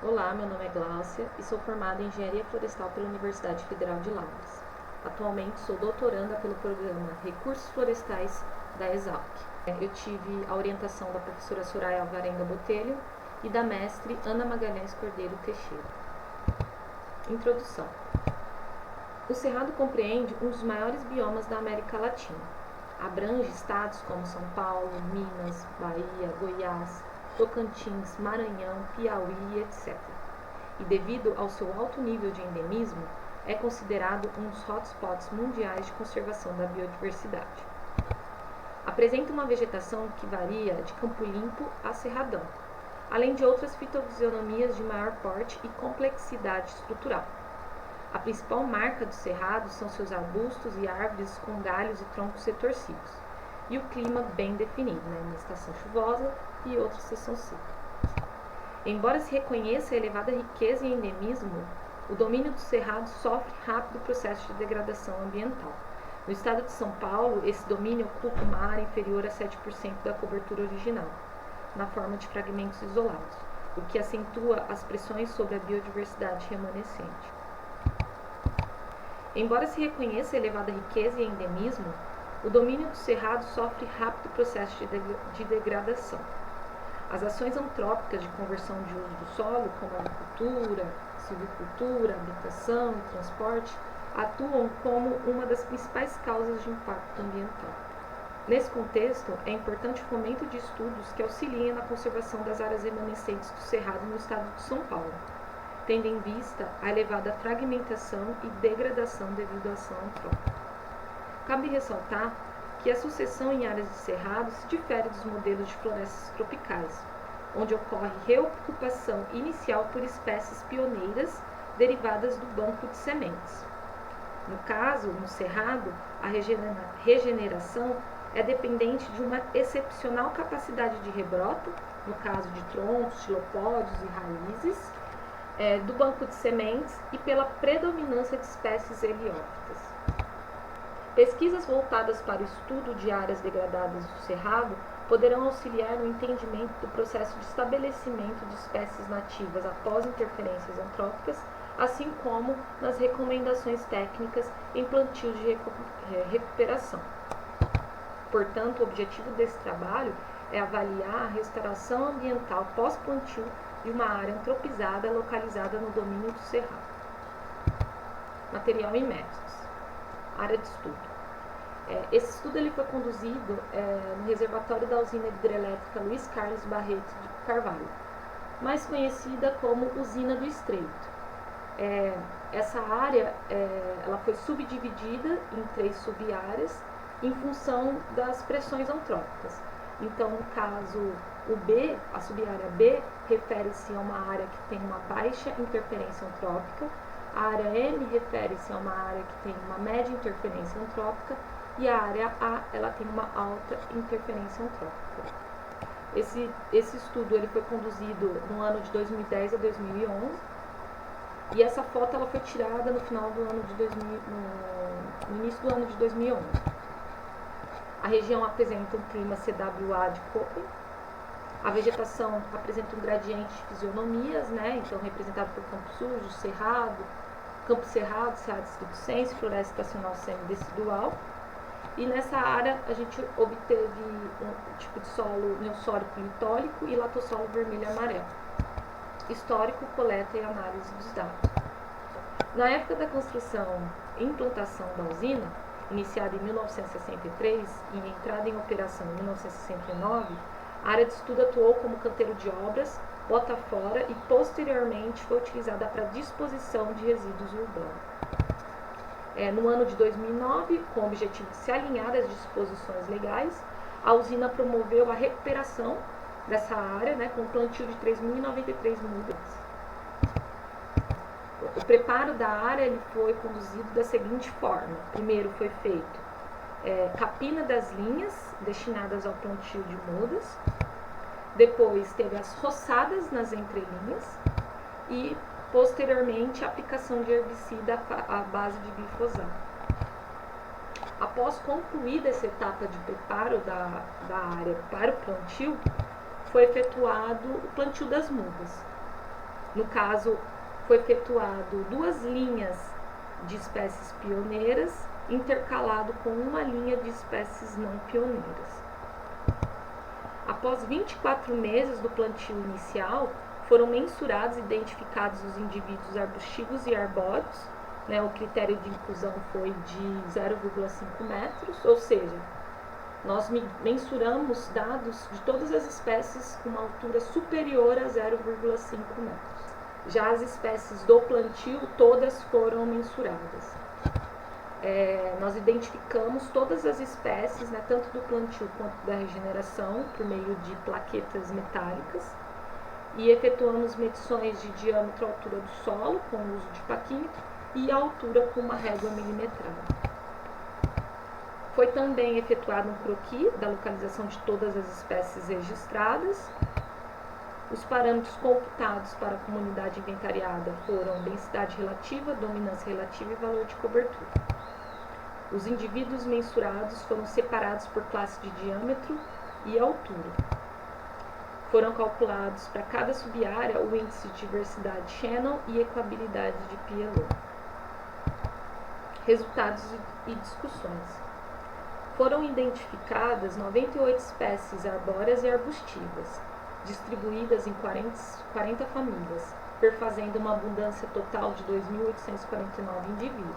Olá, meu nome é Gláucia e sou formada em Engenharia Florestal pela Universidade Federal de Lavras. Atualmente sou doutoranda pelo programa Recursos Florestais da Exalc. Eu tive a orientação da professora Soraya Alvarenga Botelho e da mestre Ana Magalhães Cordeiro Teixeira. Introdução. O Cerrado compreende um dos maiores biomas da América Latina. Abrange estados como São Paulo, Minas, Bahia, Goiás, Tocantins, Maranhão, Piauí, etc. E devido ao seu alto nível de endemismo, é considerado um dos hotspots mundiais de conservação da biodiversidade. Apresenta uma vegetação que varia de campo limpo a cerradão, além de outras fitofisionomias de maior porte e complexidade estrutural. A principal marca do cerrado são seus arbustos e árvores com galhos e troncos retorcidos, e o clima bem definido, uma estação chuvosa e outra estação seca. Embora se reconheça a elevada riqueza e endemismo, o domínio do cerrado sofre rápido processo de degradação ambiental. No estado de São Paulo, esse domínio ocupa uma área inferior a 7% da cobertura original, na forma de fragmentos isolados, o que acentua as pressões sobre a biodiversidade remanescente. Embora se reconheça a elevada riqueza e endemismo, o domínio do cerrado sofre rápido processo de degradação. As ações antrópicas de conversão de uso do solo, como agricultura, silvicultura, habitação e transporte, atuam como uma das principais causas de impacto ambiental. Nesse contexto, é importante o fomento de estudos que auxiliem na conservação das áreas remanescentes do cerrado no estado de São Paulo, tendo em vista a elevada fragmentação e degradação devido à ação antrópica. Cabe ressaltar que a sucessão em áreas de cerrado se difere dos modelos de florestas tropicais, onde ocorre reocupação inicial por espécies pioneiras derivadas do banco de sementes. No caso, no cerrado, a regeneração é dependente de uma excepcional capacidade de rebrota, no caso de troncos, xilopódios e raízes, do banco de sementes e pela predominância de espécies heliófitas. Pesquisas voltadas para o estudo de áreas degradadas do cerrado poderão auxiliar no entendimento do processo de estabelecimento de espécies nativas após interferências antrópicas, assim como nas recomendações técnicas em plantios de recuperação. Portanto, o objetivo desse trabalho é avaliar a restauração ambiental pós-plantio de uma área antropizada localizada no domínio do cerrado. Material e métodos. Área de estudo. Esse estudo ele foi conduzido no reservatório da usina hidrelétrica Luiz Carlos Barreto de Carvalho, mais conhecida como Usina do Estreito. Essa área ela foi subdividida em 3 sub-áreas em função das pressões antrópicas. Então, no caso, o B, a sub-área B, refere-se a uma área que tem uma baixa interferência antrópica, a área M refere-se a uma área que tem uma média interferência antrópica e a área A ela tem uma alta interferência antrópica. Esse estudo ele foi conduzido no ano de 2010 a 2011 e essa foto ela foi tirada no final do ano de no início do ano de 2011. A região apresenta um clima CWA de Köppen. A vegetação apresenta um gradiente de fisionomias, então representado por campo sujo, campo cerrado, cerrado estrito senso, floresta estacional semidecidual. E nessa área a gente obteve um tipo de solo neossórico litólico e latossolo vermelho e amarelo. Histórico, coleta e análise dos dados. Na época da construção e implantação da usina, iniciada em 1963 e entrada em operação em 1969, a área de estudo atuou como canteiro de obras, bota fora e posteriormente foi utilizada para disposição de resíduos urbanos. No ano de 2009, com o objetivo de se alinhar às disposições legais, a usina promoveu a recuperação dessa área, com o plantio de 3.093 mudas. O preparo da área ele foi conduzido da seguinte forma. Primeiro foi feito capina das linhas destinadas ao plantio de mudas. Depois teve as roçadas nas entrelinhas e posteriormente a aplicação de herbicida à base de glifosato. Após concluída essa etapa de preparo da área para o plantio, foi efetuado o plantio das mudas. No caso, foi efetuado 2 linhas de espécies pioneiras, intercalado com uma linha de espécies não pioneiras. Após 24 meses do plantio inicial, foram mensurados e identificados os indivíduos arbustivos e arbóreos. O critério de inclusão foi de 0,5 metros, ou seja, nós mensuramos dados de todas as espécies com uma altura superior a 0,5 metros. Já as espécies do plantio, todas foram mensuradas. Nós identificamos todas as espécies, tanto do plantio quanto da regeneração, por meio de plaquetas metálicas, e efetuamos medições de diâmetro e altura do solo, com o uso de paquímetro, e a altura com uma régua milimetrada. Foi também efetuado um croquis da localização de todas as espécies registradas. Os parâmetros computados para a comunidade inventariada foram densidade relativa, dominância relativa e valor de cobertura. Os indivíduos mensurados foram separados por classe de diâmetro e altura. Foram calculados para cada subárea o índice de diversidade Shannon e equabilidade de PLO. Resultados e discussões. Foram identificadas 98 espécies arbóreas e arbustivas, distribuídas em 40 famílias, perfazendo uma abundância total de 2.849 indivíduos.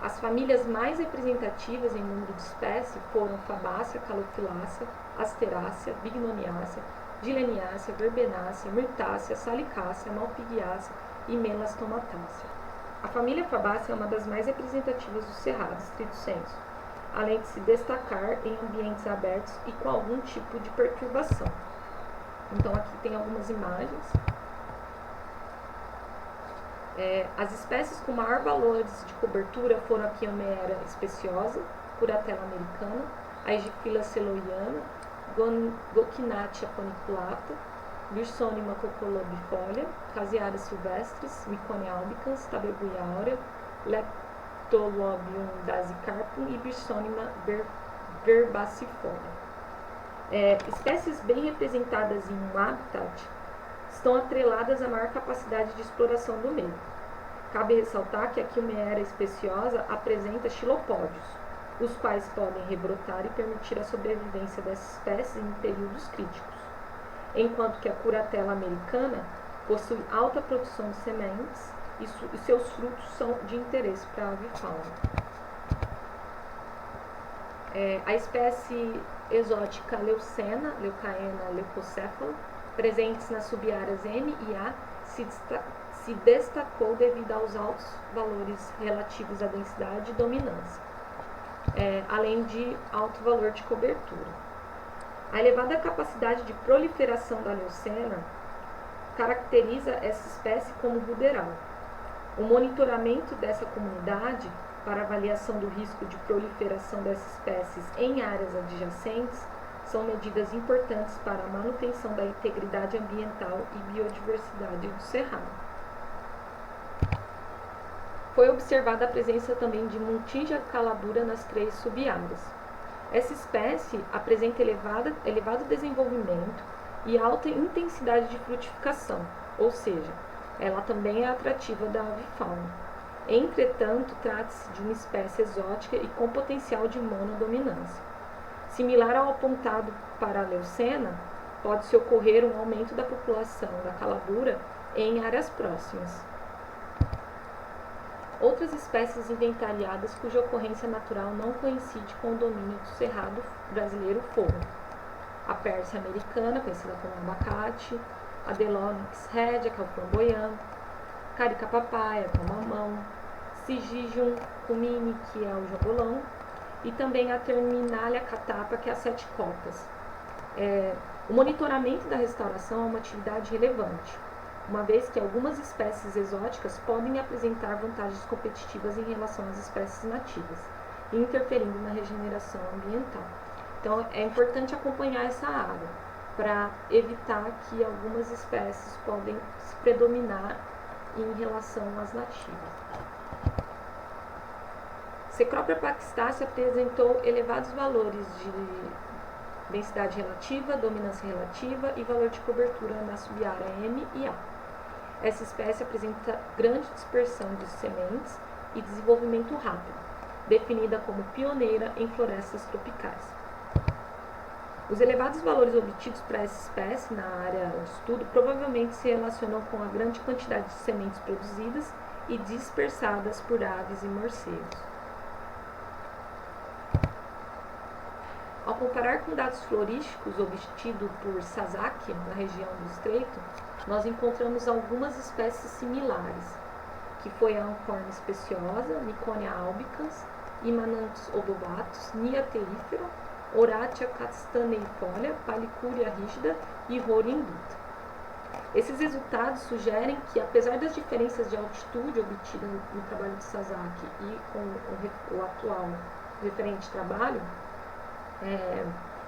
As famílias mais representativas em número de espécies foram Fabaceae, Calofilaceae, Asterácea, Bignoniácea, Gileniácea, Verbenácea, Myrtácea, Salicácea, Malpighiácea e Melastomatácea. A família Fabaceae é uma das mais representativas do Cerrado, estrito sensu, além de se destacar em ambientes abertos e com algum tipo de perturbação. Então aqui tem algumas imagens. As espécies com maior valores de cobertura foram a Chiomera speciosa, Curatella americana, a Aegiphylla celoiana, Gochinacea paniculata, Birsonima cocolobifolia, Casiara silvestris, Miconia albicans, Tabebuia aurea, Leptolobium dasycarpum e Birsonima verbacifolia. Espécies bem representadas em um habitat estão atreladas à maior capacidade de exploração do meio. Cabe ressaltar que a Chiomera speciosa apresenta xilopódios, os quais podem rebrotar e permitir a sobrevivência dessas espécies em períodos críticos, enquanto que a Curatella americana possui alta produção de sementes e seus frutos são de interesse para a avifauna. A espécie exótica Leucena, Leucaena leucocéfala, presentes nas subáreas M e A, se destacou devido aos altos valores relativos à densidade e dominância, além de alto valor de cobertura. A elevada capacidade de proliferação da leucena caracteriza essa espécie como ruderal. O monitoramento dessa comunidade para avaliação do risco de proliferação dessas espécies em áreas adjacentes são medidas importantes para a manutenção da integridade ambiental e biodiversidade do cerrado. Foi observada a presença também de Muntingia calabura nas 3 subáreas. Essa espécie apresenta elevado desenvolvimento e alta intensidade de frutificação, ou seja, ela também é atrativa da avifauna. Entretanto, trata-se de uma espécie exótica e com potencial de monodominância. Similar ao apontado para a leucena, pode-se ocorrer um aumento da população da calabura em áreas próximas. Outras espécies inventariadas cuja ocorrência natural não coincide com o domínio do cerrado brasileiro foram a Pérsia americana, conhecida como abacate, a Delonix regia, que é o flamboyant, Carica papaya, que é o mamão, Sigigium cumini, que é o jogolão, e também a Terminalia catapa, que é a 7 copas. O monitoramento da restauração é uma atividade relevante, uma vez que algumas espécies exóticas podem apresentar vantagens competitivas em relação às espécies nativas, interferindo na regeneração ambiental. Então, é importante acompanhar essa área para evitar que algumas espécies podem se predominar em relação às nativas. Cecropia paquistaceae apresentou elevados valores densidade relativa, dominância relativa e valor de cobertura na subárea M e A. Essa espécie apresenta grande dispersão de sementes e desenvolvimento rápido, definida como pioneira em florestas tropicais. Os elevados valores obtidos para essa espécie na área de estudo provavelmente se relacionam com a grande quantidade de sementes produzidas e dispersadas por aves e morcegos. Ao comparar com dados florísticos obtidos por Sasaki, na região do Estreito, nós encontramos algumas espécies similares, que foi a Ancorna speciosa, Niconia albicans, Imananthus obovatus, Nia terifera, Oratia castaneifolia, Palicuria rígida e Rohrer induta. Esses resultados sugerem que, apesar das diferenças de altitude obtidas no trabalho de Sasaki e com o atual referente trabalho,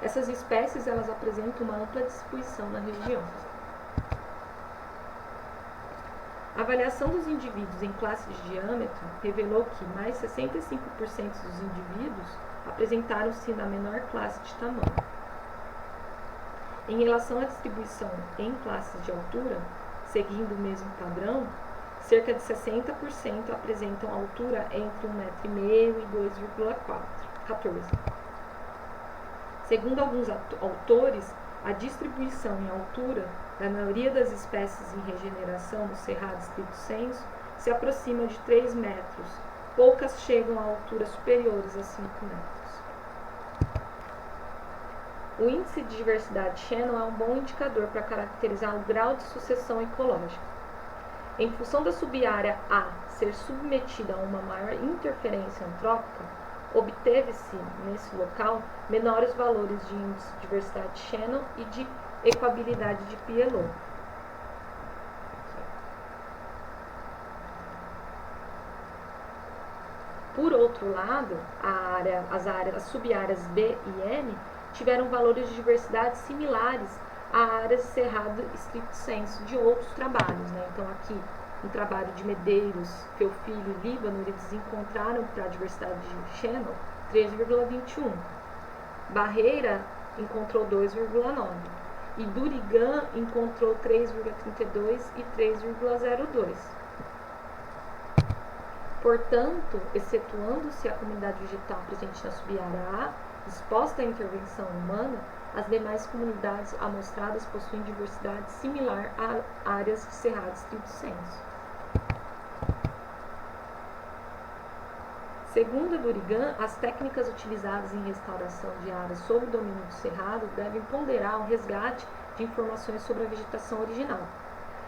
essas espécies elas apresentam uma ampla distribuição na região. A avaliação dos indivíduos em classe de diâmetro revelou que mais 65% dos indivíduos apresentaram-se na menor classe de tamanho. Em relação à distribuição em classes de altura, seguindo o mesmo padrão, cerca de 60% apresentam altura entre 1,5 m e 2,14. Segundo alguns autores, a distribuição em altura da maioria das espécies em regeneração no Cerrado estricto sensu se aproxima de 3 metros. Poucas chegam a alturas superiores a 5 metros. O índice de diversidade Shannon é um bom indicador para caracterizar o grau de sucessão ecológica. Em função da subárea A ser submetida a uma maior interferência antrópica, obteve-se, nesse local, menores valores de índice de diversidade Shannon e de equabilidade de Pielot. Por outro lado, as subáreas B e M tiveram valores de diversidade similares a áreas de cerrado estricto sensu de outros trabalhos. Então, aqui, no trabalho de Medeiros, Feofilho e Líbano, eles encontraram para a diversidade de Shannon 3,21. Barreira encontrou 2,9. E Durigan encontrou 3,32 e 3,02. Portanto, excetuando-se a comunidade vegetal presente na subárea A, exposta à intervenção humana, as demais comunidades amostradas possuem diversidade similar a áreas de cerrado estricto sensu. Segundo a Durigan, as técnicas utilizadas em restauração de áreas sob o domínio do cerrado devem ponderar o resgate de informações sobre a vegetação original,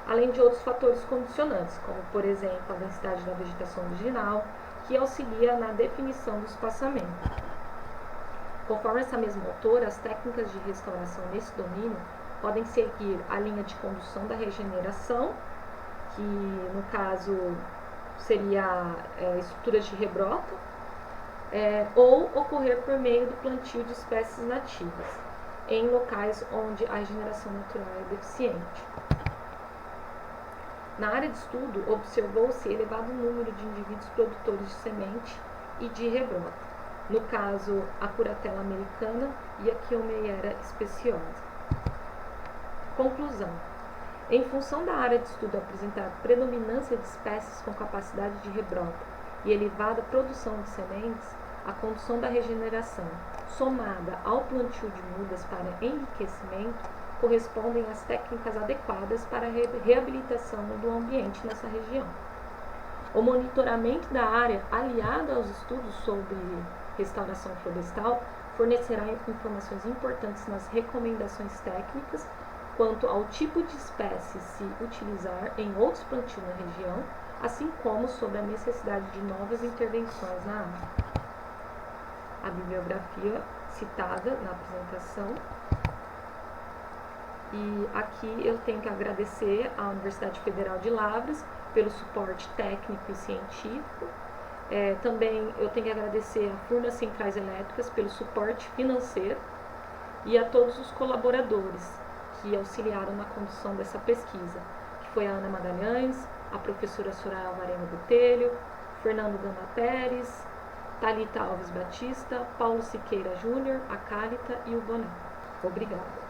além de outros fatores condicionantes, como, por exemplo, a densidade da vegetação original, que auxilia na definição do espaçamento. Conforme essa mesma autora, as técnicas de restauração nesse domínio podem seguir a linha de condução da regeneração, que no caso seria estruturas de rebrota, ou ocorrer por meio do plantio de espécies nativas, em locais onde a regeneração natural é deficiente. Na área de estudo, observou-se elevado número de indivíduos produtores de semente e de rebrota, no caso, a curatela americana e a Chiomeiera speciosa. Conclusão. Em função da área de estudo apresentar predominância de espécies com capacidade de rebrota e elevada produção de sementes, a condução da regeneração, somada ao plantio de mudas para enriquecimento, correspondem às técnicas adequadas para a reabilitação do ambiente nessa região. O monitoramento da área, aliado aos estudos sobre restauração florestal, fornecerá informações importantes nas recomendações técnicas quanto ao tipo de espécie se utilizar em outros plantios na região, assim como sobre a necessidade de novas intervenções na área. A bibliografia citada na apresentação. E aqui eu tenho que agradecer à Universidade Federal de Lavras pelo suporte técnico e científico. Também eu tenho que agradecer a Furnas Centrais Elétricas pelo suporte financeiro e a todos os colaboradores que auxiliaram na condução dessa pesquisa, que foi a Ana Magalhães, a professora Soraya Alvarenga Botelho, Fernando Gama Pérez, Thalita Alves Batista, Paulo Siqueira Júnior, a Cálita e o Boné. Obrigada.